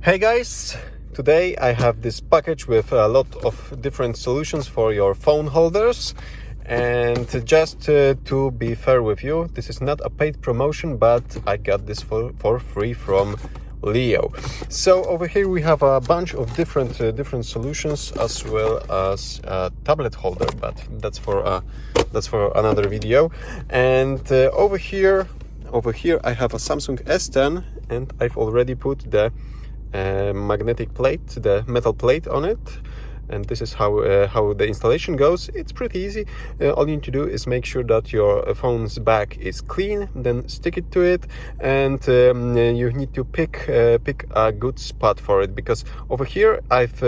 Hey guys, today I have this package with a lot of different solutions for your phone holders, and just to be fair with you, this is not a paid promotion, but I got this for free from LEEIOO. So over here we have a bunch of different solutions, as well as a tablet holder, but that's for another video. And over here I have a Samsung S10, and I've already put the magnetic plate, the metal plate on it, and this is how the installation goes. It's pretty easy. All you need to do is make sure that your phone's back is clean, then stick it to it, and you need to pick a good spot for it, because over here I've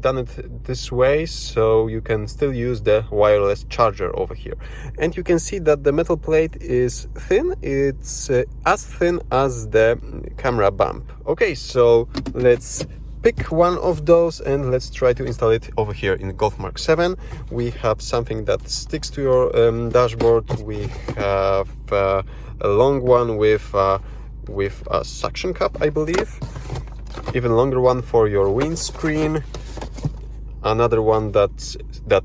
done it this way, so you can still use the wireless charger over here. And you can see that the metal plate is thin. It's as thin as the camera bump. Okay, so let's pick one of those and let's try to install it over here in Golf MK7. We have something that sticks to your dashboard. We have a long one with a suction cup, I believe. Even longer one for your windscreen. Another one that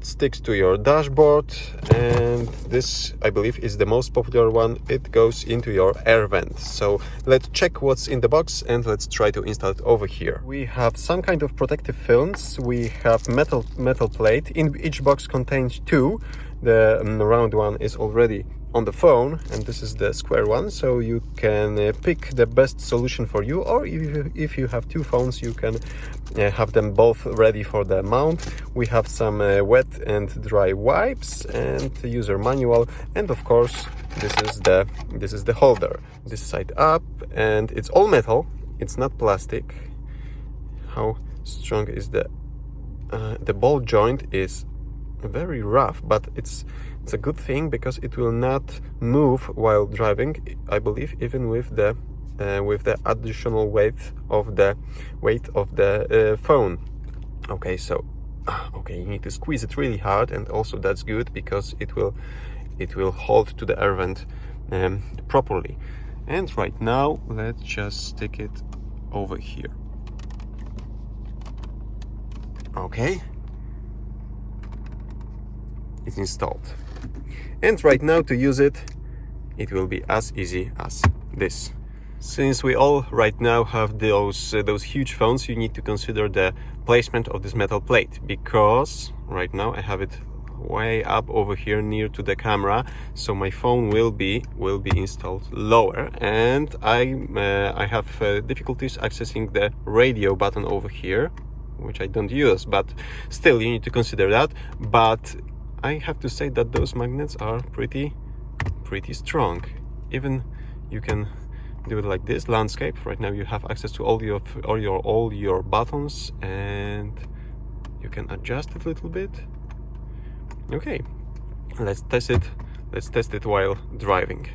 sticks to your dashboard, and this, I believe, is the most popular one. It goes into your air vent. So let's check what's in the box and let's try to install it over here. We have some kind of protective films. We have metal plate. In each box contains two. The round one is already on the phone, and this is the square one, so you can pick the best solution for you, or if you have two phones, you can have them both ready for the mount. We have some wet and dry wipes and the user manual, and of course this is the holder. This side up, and it's all metal, it's not plastic. How strong is the ball joint is very rough, but it's a good thing, because it will not move while driving, I believe, even with the additional weight of the phone. Okay, so you need to squeeze it really hard, and also that's good because it will hold to the air vent properly. And right now let's just stick it over here. Okay, it's installed. And right now, to use it, it will be as easy as this. Since we all right now have those huge phones, you need to consider the placement of this metal plate, because right now I have it way up over here near to the camera, so my phone will be installed lower, and I have difficulties accessing the radio button over here, which I don't use, but still you need to consider that. But I have to say that those magnets are pretty strong. Even you can do it like this, landscape. Right now you have access to all your buttons, and you can adjust it a little bit. Okay, let's test it while driving.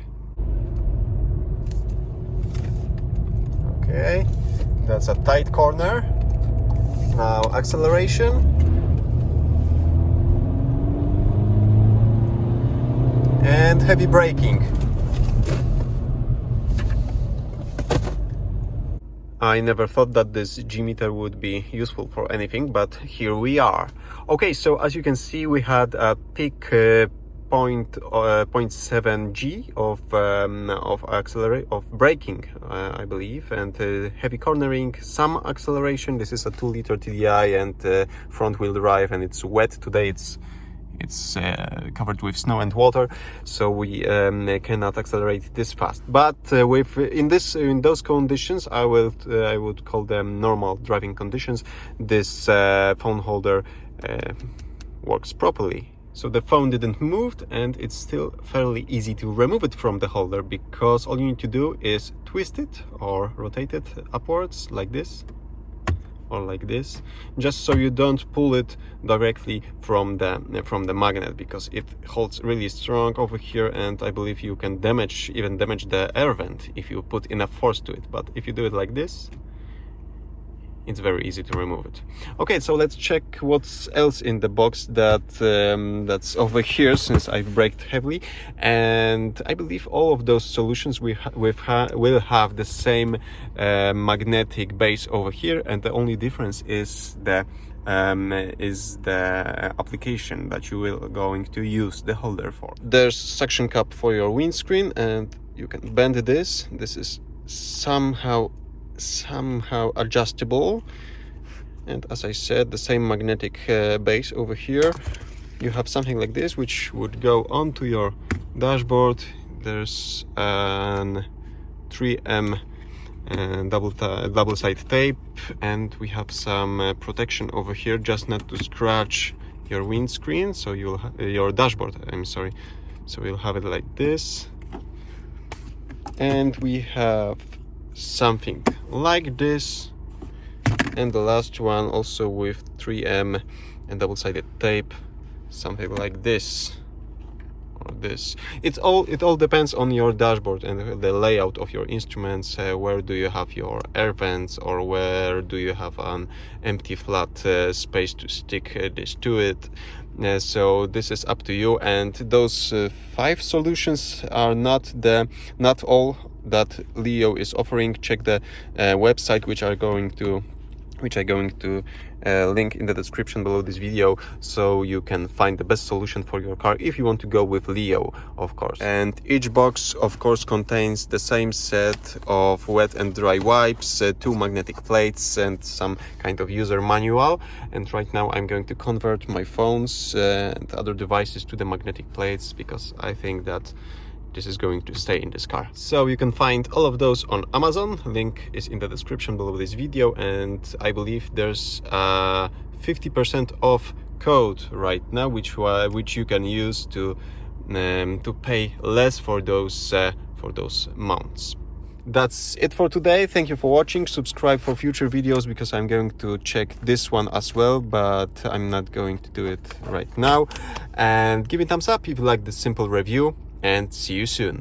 Okay, that's a tight corner. Now acceleration. And heavy braking. I never thought that this G-meter would be useful for anything, but here we are. Okay, so as you can see, we had a peak 0.7 G of braking, I believe, and heavy cornering, some acceleration. This is a 2-liter TDI and front wheel drive, and it's wet today. It's covered with snow and water, so we cannot accelerate this fast. But in those conditions, I would call them normal driving conditions, this phone holder works properly. So the phone didn't move, and it's still fairly easy to remove it from the holder, because all you need to do is twist it or rotate it upwards like this, or like this, just so you don't pull it directly from the magnet, because it holds really strong over here, and I believe you can even damage the air vent if you put enough force to it. But if you do it like this, it's very easy to remove it. Okay, so let's check what's else in the box that's over here, since I've braked heavily. And I believe all of those solutions will have the same magnetic base over here, and the only difference is the application that you will going to use the holder for. There's suction cup for your windscreen, and you can bend this. This is somehow adjustable, and as I said, the same magnetic base over here. You have something like this which would go onto your dashboard. There's an 3M double side tape, and we have some protection over here, just not to scratch your windscreen, so you'll your dashboard, I'm sorry. So you'll have it like this, and we have something like this, and the last one also with 3M and double-sided tape, something like this or this. It all depends on your dashboard and the layout of your instruments. Where do you have your air vents, or where do you have an empty flat space to stick this to it? So this is up to you, and those 5 solutions are not all that LEEIOO is offering. Check the website, which I'm going to link in the description below this video, so you can find the best solution for your car if you want to go with LEEIOO, of course. And each box, of course, contains the same set of wet and dry wipes, 2 magnetic plates, and some kind of user manual. And right now I'm going to convert my phones and other devices to the magnetic plates, because I think that this is going to stay in this car. So you can find all of those on Amazon. Link is in the description below this video, and I believe there's a 50% off code right now, which you can use to pay less for those mounts. That's it for today. Thank you for watching. Subscribe for future videos, because I'm going to check this one as well, but I'm not going to do it right now. And give me a thumbs up if you like this simple review, and see you soon.